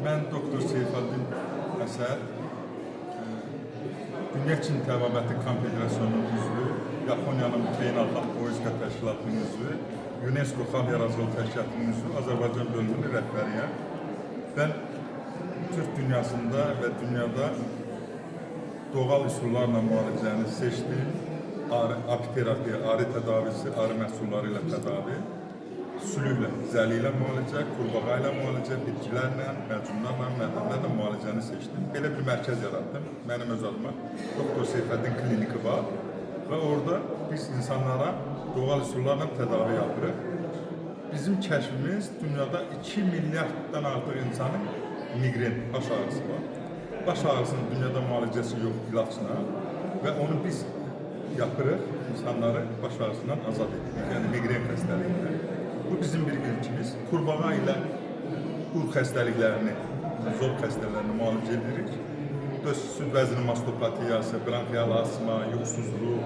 Mən Doktor Seyfəddin Əsəd, Dünya Çin Təbabəti Konfederasyonunun üzvü, Yaponiyanın Beynəlxalq Poezika Təşkilatının üzvü, UNESCO Xalq Yaradıcılıq Təşkilatının üzvü, Azərbaycan bölümünün rəhbəriyəm. Ben Türk dünyasında ve dünyada doğal üsullarla müalicəni seçdim. Apiterapiya, ağrı tedavisi, ağrı məhsullarıyla tedavi, sülüklə, zəli ilə müalicə, qurbağa ilə müalicə, bitkilərlə, məcunlarla, mədənlərlə müalicəni seçdim. Belə bir mərkəz yaratdım. Mənim öz adıma Doktor Seyfəddin kliniki var və orada biz insanlara doğal üsullarla tedavi yapırıq. Bizim kəşfimiz dünyada 2 milyarddan artıq insanın migren, baş ağrısı var. Baş ağrısının dünyada müalicəsi yox ilaçla və onu biz yapırıq, insanları baş ağrısından azad edirik. Yəni migren xəstəliyindən. Bu bizim bir ilkimiz. Qurbağa ilə ur xəstəliklərini, zor xəstələrini müalicə edirik. Süd vəzini mastopatiyası, bronxial asma, yuxusuzluq,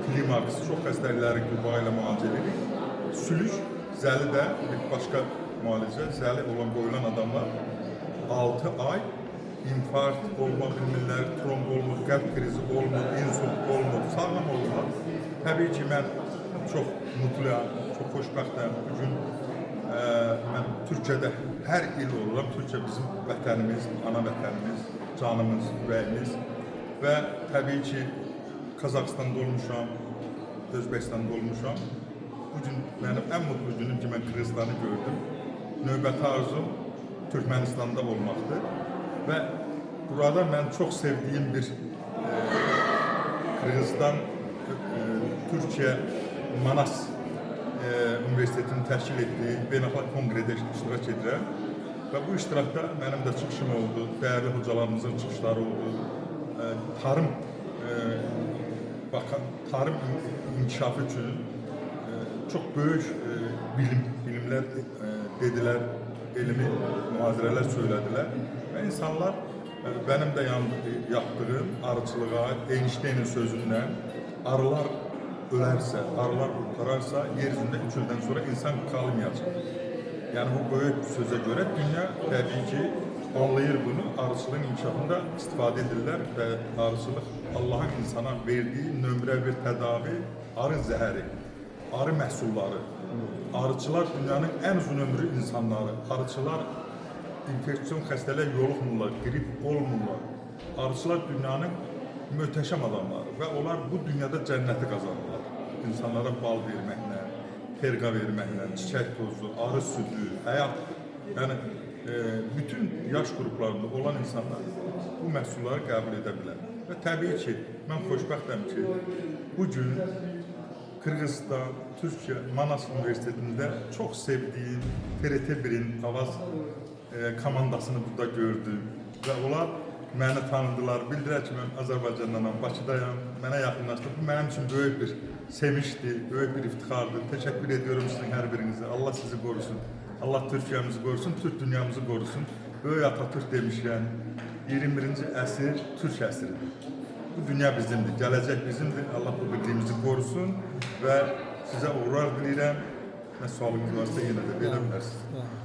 klimaks, çox xəstəlikləri qurbağa ilə müalicə edirik. Sülük, zəli də bir başqa müalicə. Zəli olan qoyulan adamlar 6 ay infarkt olma bilmirlər, tromb olmur, qəlb krizi olmur, insult olmur, sağlam olmur. Təbii ki, mən çox mutluyam, çox xoşbəxtəm. Bugün mən Türkiyədə hər il oluram. Türkiyə bizim vətənimiz, ana vətənimiz, canımız, ürəyimiz və təbii ki, Qazaxıstanda olmuşam, Özbəkistanda olmuşam. Bugün mənim ən mutlu günüm ki, mən Qırğızstanı gördüm. Növbəti arzum Türkmenistan'da olmaktır. Ve burada ben çok sevdiğim bir Kırgızistan, Türkiye, Manas Üniversitesi'nin təşkil ettiği beynəlxalq kongrede iştirak edirəm. Ve bu iştirakta benim de çıxışım oldu, değerli hocalarımızın çıxışları oldu. Tarım inkişafı için çok büyük bilimler dediler. Elimi mühazirələr söylediler ve insanlar benim de yaptığım arıçılığa, Einstein'in sözünden arılar ölerse, arılar kurtararsa yeryüzünde 3 yıldan sonra insan kalmayacak. Yani bu büyük söze göre dünya tabii ki anlayır bunu, arıçılığın inkişafında istifade edirlər ve arıçılıq Allah'ın insana verdiği nömrə bir tedavi, arı zəhəri, arı məhsulları. Arıçılar dünyanın en uzun ömrü insanları. Arıçılar infeksiyon xəstəliyə yoluxmurlar, grip olmurlar. Arıçılar dünyanın möhtəşəm adamları və onlar bu dünyada cənnəti qazanırlar. İnsanlara bal verməklə, perqa verməklə, çiçək tozu, arı südü, həyat. Yəni bütün yaş qruplarında olan insanlar bu məhsulları qəbul edə bilər. Və təbii ki, mən xoşbəxtəm ki, bugün Kırgızistan, Türkiye, Manas Üniversitesi'nde çok sevdiğim TRT1'in Avaz komandasını burada gördüm. Ve onlar beni tanıdılar, bildiler ki ben Azerbaycan'dan, Bakıdayım, bana yakınlaştı. Bu benim için büyük bir sevinçti, büyük bir iftixardı. Teşekkür ediyorum sizin her birinize. Allah sizi korusun. Allah Türkiye'mizi korusun, Türk dünyamızı korusun. Böyük Atatürk demiş yani, 21. əsr Türk əsridir. Bu dünya bizimdir, gelecek bizimdir. Allah bu birliğimizi korusun ve size uğurlar dileyirəm. Ne sualınız varsa yine de verebilirsiniz.